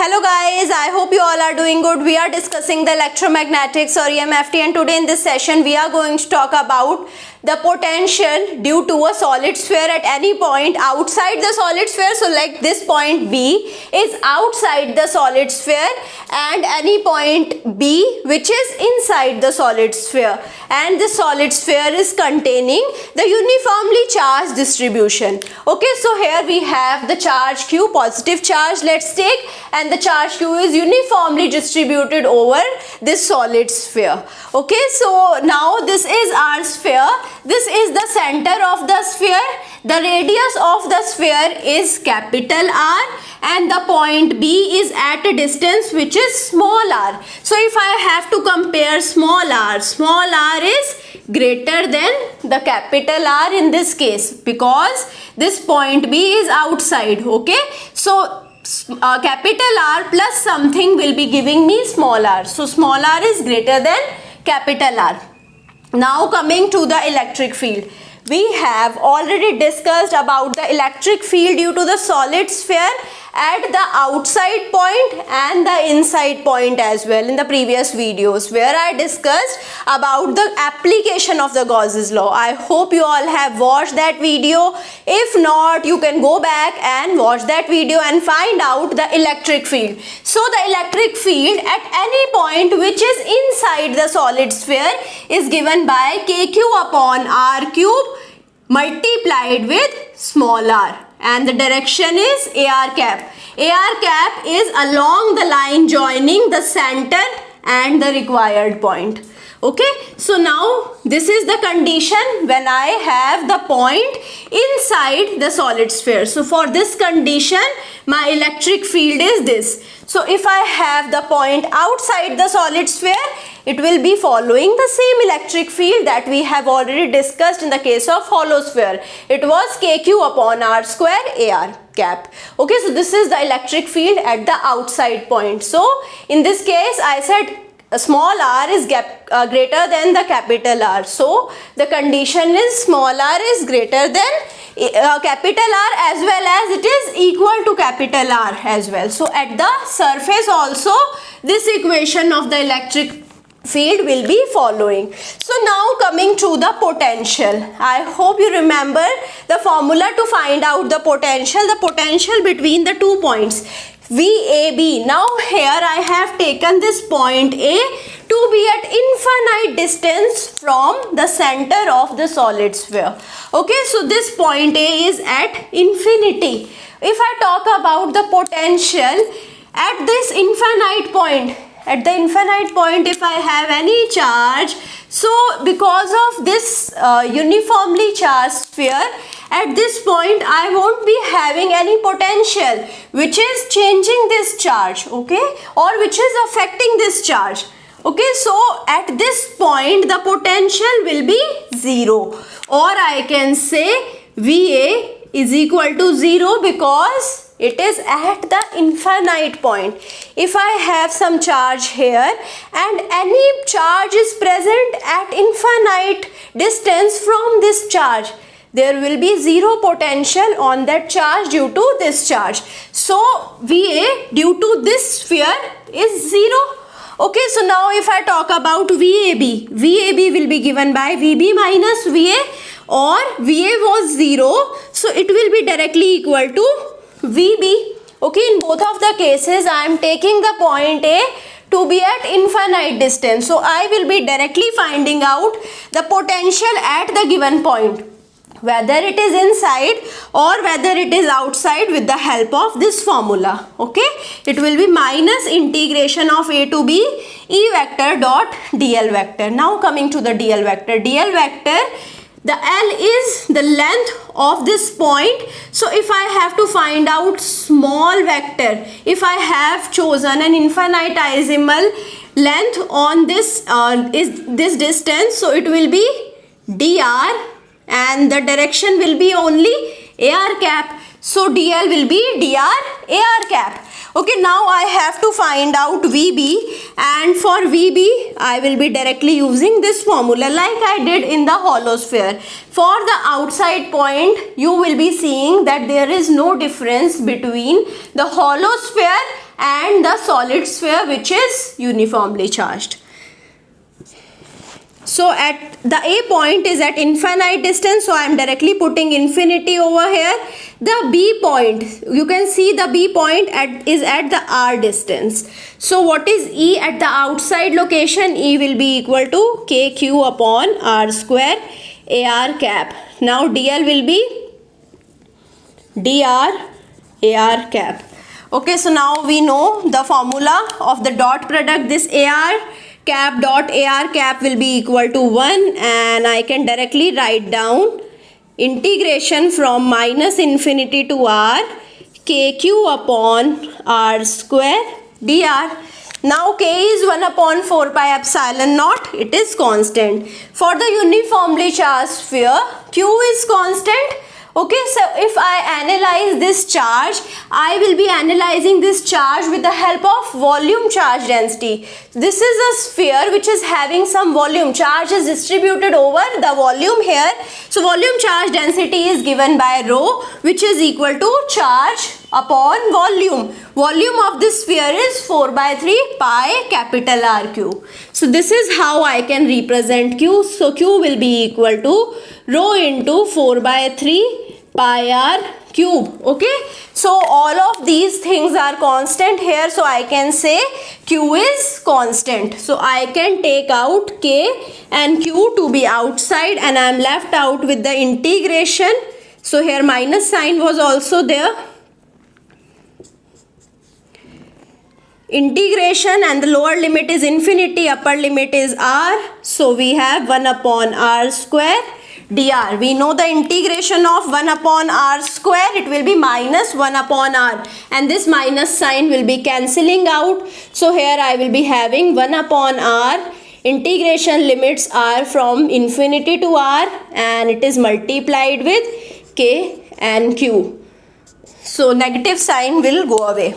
Hello guys, I hope you all are doing good. We are discussing the electromagnetics or EMFT, and today in this session we are going to talk about the potential due to a solid sphere at any point outside the solid sphere. So like this point B is outside the solid sphere and any point B which is inside the solid sphere, and the solid sphere is containing the uniformly charged distribution. Okay, so here we have the charge Q, positive charge, let's take, and the charge Q is uniformly distributed over this solid sphere. Okay, so now this is our sphere. This is the center of the sphere. The radius of the sphere is capital R and the point B is at a distance which is small r. So if I have to compare small r is greater than the capital R in this case because this point B is outside. Okay, so capital R plus something will be giving me small r. So small r is greater than capital R. Now coming to the electric field. We have already discussed about the electric field due to the solid sphere at the outside point and the inside point as well in the previous videos where I discussed about the application of the Gauss's law. I hope you all have watched that video. If not, you can go back and watch that video and find out the electric field. So the electric field at any point which is inside the solid sphere is given by KQ upon R cube multiplied with small r, and the direction is AR cap. AR cap is along the line joining the center and the required point. Okay, so now this is the condition when I have the point inside the solid sphere. So for this condition my electric field is this. So if I have the point outside the solid sphere, it will be following the same electric field that we have already discussed in the case of hollow sphere. It was KQ upon R square AR cap. Okay, so this is the electric field at the outside point. So in this case I said small r is greater than the capital R. So the condition is small r is greater than capital R as well as it is equal to capital R as well. So at the surface also this equation of the electric field will be following. So now coming to the potential. I hope you remember the formula to find out the potential between the 2 points VAB. Now here I have taken this point A to be at infinite distance from the center of the solid sphere. Okay, so this point A is at infinity. If I talk about the potential at this infinite point, if I have any charge, so because of this uniformly charged sphere, at this point I won't be having any potential which is changing this charge, okay, or which is affecting this charge. Okay, so at this point the potential will be 0, or I can say VA is equal to 0 because it is at the infinite point. If I have some charge here and any charge is present at infinite distance from this charge, there will be 0 potential on that charge due to this charge. So VA due to this sphere is 0. Okay, so now if I talk about VAB will be given by VB minus VA, or VA was 0, so it will be directly equal to VB. Okay, in both of the cases I am taking the point A to be at infinite distance. So I will be directly finding out the potential at the given point, whether it is inside or whether it is outside, with the help of this formula. Okay, it will be minus integration of A to B E vector dot dl vector. Now coming to the dl vector, the L is the length of this point. So if I have to find out small vector, if I have chosen an infinitesimal length on this is this distance, so it will be dr and the direction will be only AR cap. So dl will be dr AR cap. Okay, now I have to find out VB, and for VB I will be directly using this formula like I did in the hollow sphere. For the outside point, you will be seeing that there is no difference between the hollow sphere and the solid sphere, which is uniformly charged. So at the A point is at infinite distance, so I am directly putting infinity over here. The B point, you can see the B point is at the R distance. So what is E at the outside location? E will be equal to KQ upon R square AR cap. Now DL will be DR AR cap. Okay, so now we know the formula of the dot product. This AR cap dot AR cap will be equal to 1, and I can directly write down integration from minus infinity to R KQ upon R square dr. Now K is 1 upon 4 pi epsilon naught. It is constant. For the uniformly charged sphere, Q is constant. Okay, so if I analyze this charge, I will be analyzing this charge with the help of volume charge density. This is a sphere which is having some volume. Charge is distributed over the volume here. So volume charge density is given by rho, which is equal to charge upon volume. Volume of this sphere is 4 by 3 pi capital RQ. So this is how I can represent Q. So Q will be equal to rho into 4 by 3 pi r cube. Okay, so all of these things are constant here, so I can say Q is constant. So I can take out K and Q to be outside, and I am left out with the integration. So here minus sign was also there. Integration, and the lower limit is infinity, upper limit is r. So we have 1 upon r square dr. We know the integration of 1 upon r square, it will be minus 1 upon r, and this minus sign will be cancelling out. So here I will be having 1 upon r. Integration limits are from infinity to r, and it is multiplied with k and q. So negative sign will go away.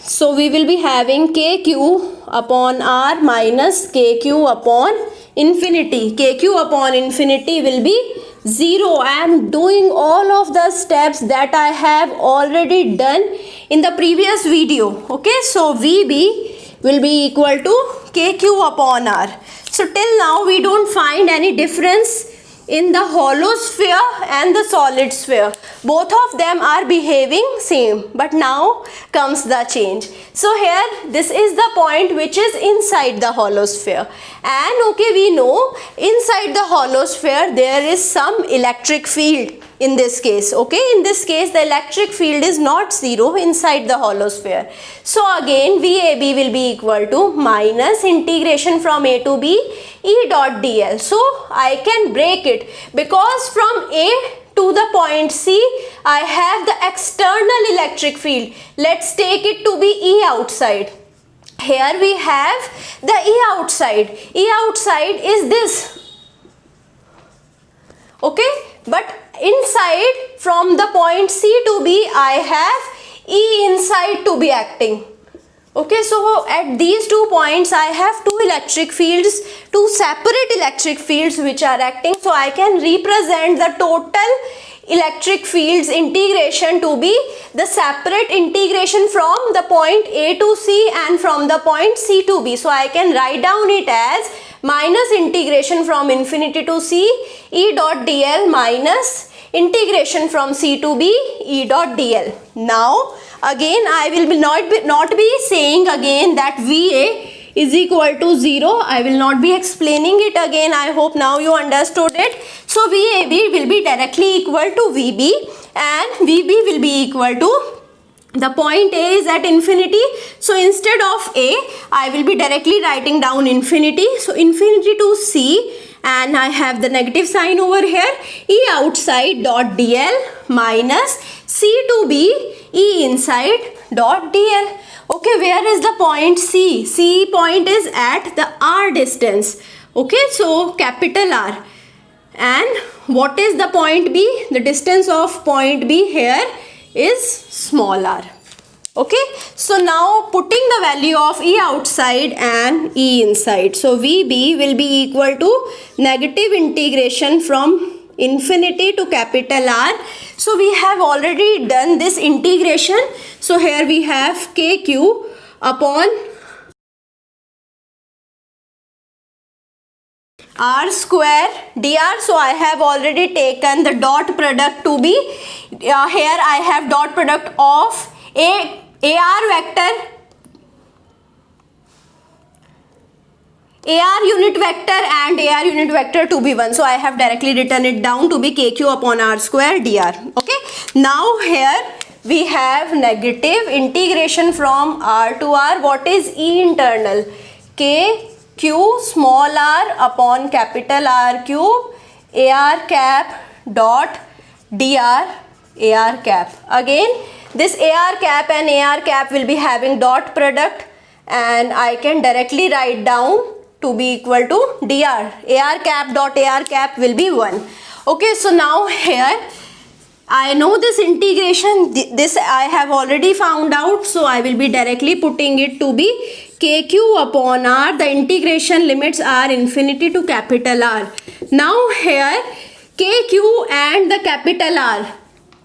So we will be having KQ upon R minus KQ upon infinity. KQ upon infinity will be 0. I am doing all of the steps that I have already done in the previous video. Okay, so VB will be equal to KQ upon R. So till now we don't find any difference in the hollow sphere and the solid sphere. Both of them are behaving same, but now comes the change. So here this is the point which is inside the hollow sphere, and okay, we know inside the hollow sphere there is some electric field in this case. Okay, in this case the electric field is not 0 inside the hollow sphere. So again VAB will be equal to minus integration from A to B E dot dl. So I can break it, because from A to the point C I have the external electric field. Let's take it to be E outside. Here we have the E outside. E outside is this. Okay, but inside from the point C to B I have E inside to be acting. Okay, so at these 2 points I have 2 electric fields, 2 separate electric fields which are acting. So I can represent the total electric fields integration to be the separate integration from the point A to C and from the point C to B. So I can write down it as minus integration from infinity to C E dot dl minus integration from C to B E dot dl. Now again I will be not be saying again that VA is equal to 0. I will not be explaining it again. I hope now you understood it. So VAB will be directly equal to VB, and VB will be equal to the point A is at infinity. So instead of A I will be directly writing down infinity. So infinity to C, and I have the negative sign over here, E outside dot dl minus C to B E inside dot dl. Okay, where is the point C? C point is at the R distance. Okay, so capital R. And what is the point B? The distance of point B here is small r. Okay, so now putting the value of E outside and E inside. So VB will be equal to negative integration from infinity to capital R. So we have already done this integration. So here we have KQ upon R square dr. So I have already taken the dot product to be here I have dot product of AR vector, AR unit vector and AR unit vector to be 1. So I have directly written it down to be KQ upon R square dr. Okay. Now here we have negative integration from R to R. What is E internal? KQ small r upon capital R cube AR cap dot dr AR cap. Again this AR cap and AR cap will be having dot product and I can directly write down to be equal to dr. AR cap dot AR cap will be 1. Okay, so now here I know this integration, this I have already found out, so I will be directly putting it to be KQ upon R. The integration limits are infinity to capital R. Now here KQ and the capital R,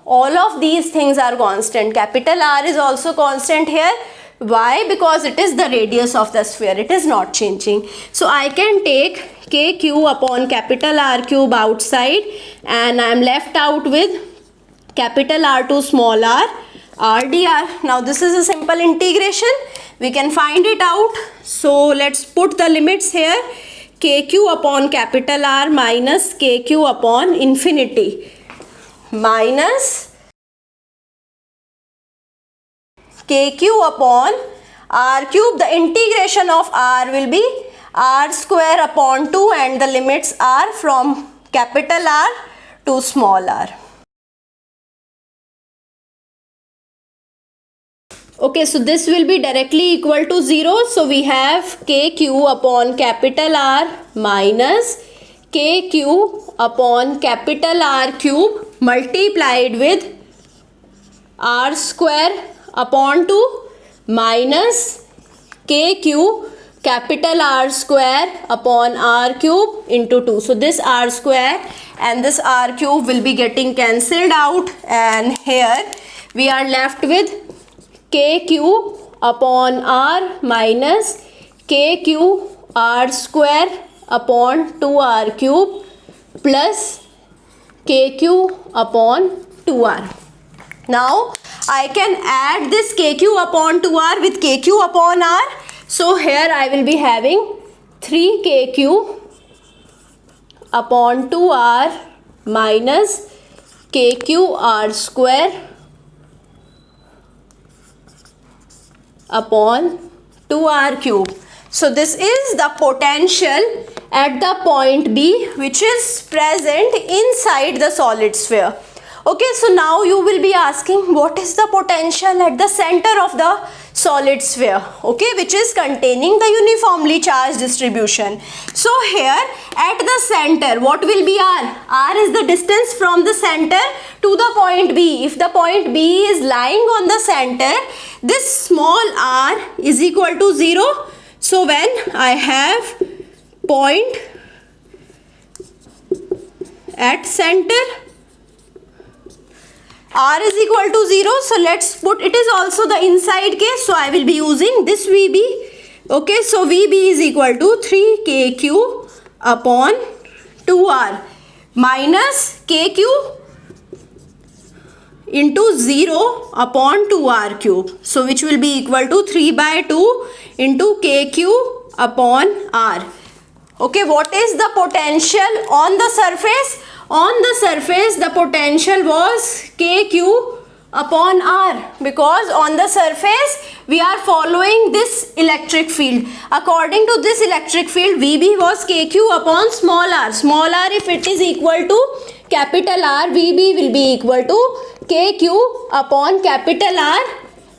all of these things are constant. Capital R is also constant here. Why? Because it is the radius of the sphere. It is not changing. So I can take KQ upon capital R cube outside and I am left out with capital R to small r, R dr. Now this is a simple integration. We can find it out. So let's put the limits here. KQ upon capital R minus KQ upon infinity minus KQ upon R cube. The integration of R will be R square upon 2 and the limits are from capital R to small r. Okay, so this will be directly equal to 0. So we have KQ upon capital R minus KQ upon capital R cube multiplied with R square upon 2 minus KQ capital R square upon R cube into 2. So this R square and this R cube will be getting cancelled out and here we are left with KQ upon R minus KQ R square upon 2R cube plus KQ upon 2R. Now I can add this KQ upon 2R with KQ upon R. So here I will be having 3KQ upon 2R minus KQR square upon 2R cube. So this is the potential at the point B which is present inside the solid sphere. Okay, so now you will be asking what is the potential at the center of the solid sphere, okay, which is containing the uniformly charged distribution. So here at the center what will be R? R is the distance from the center to the point B. If the point B is lying on the center, this small r is equal to 0. So when I have point at center, R is equal to 0. So let's put, it is also the inside case. So I will be using this VB. Okay, so VB is equal to 3KQ upon 2R minus KQ into 0 upon 2R cube. So which will be equal to 3 by 2 into KQ upon R. Okay, what is the potential on the surface? On the surface the potential was KQ upon R, because on the surface we are following this electric field. According to this electric field, VB was KQ upon small r. Small r, if it is equal to capital R, VB will be equal to KQ upon capital R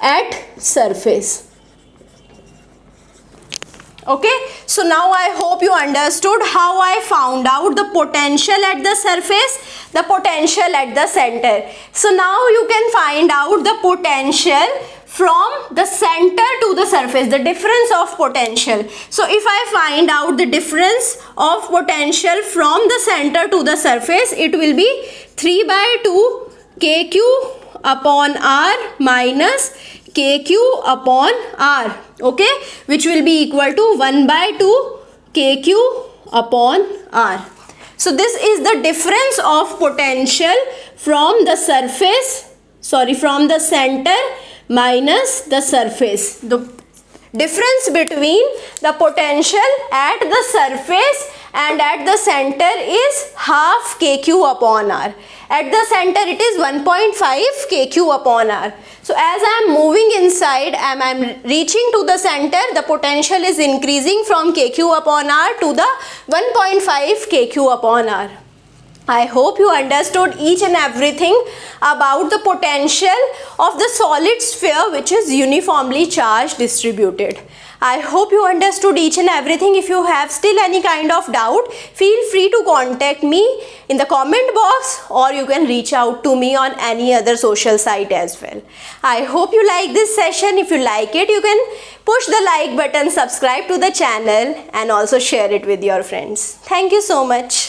at surface. Okay, so now I hope you understood how I found out the potential at the surface, the potential at the center. So now you can find out the potential from the center to the surface, the difference of potential. So if I find out the difference of potential from the center to the surface, it will be 3 by 2 kq upon r minus kq upon r, okay, which will be equal to 1 by 2 kq upon r. So this is the difference of potential from the surface, from the center minus the surface. The difference between the potential at the surface and at the center is half kq upon r. At the center it is 1.5 kq upon r. So as I am moving inside, I am reaching to the center, the potential is increasing from kq upon r to the 1.5 kq upon r. I hope you understood each and everything about the potential of the solid sphere which is uniformly charged distributed. I hope you understood each and everything. If you have still any kind of doubt, feel free to contact me in the comment box, or you can reach out to me on any other social site as well. I hope you like this session. If you like it, you can push the like button, subscribe to the channel and also share it with your friends. Thank you so much.